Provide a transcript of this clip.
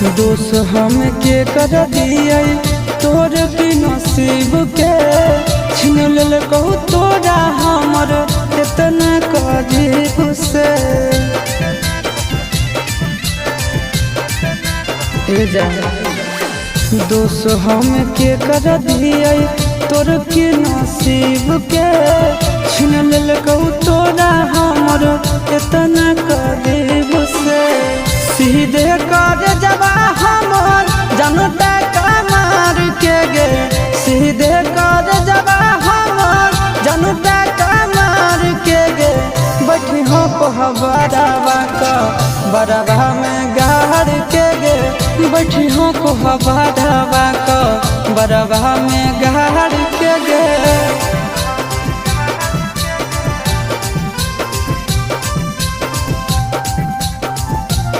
दोष हम के कर दिए तोर की नसीब के छीन लेल कहू तोरा हमर इतना करीब से। दोष हम के कर दिए तोर की नसीब के छीन लेल कहू तोरा हमर इतना करीब से। सीधे कर जबा हमर जनता कमार के गे, सीधे कर जबा हमर जनता कमार के गे। बैठी हो बड़ाबा में गाड़ के गे, बैठी हो बड़ाबा में गाड़ के गे।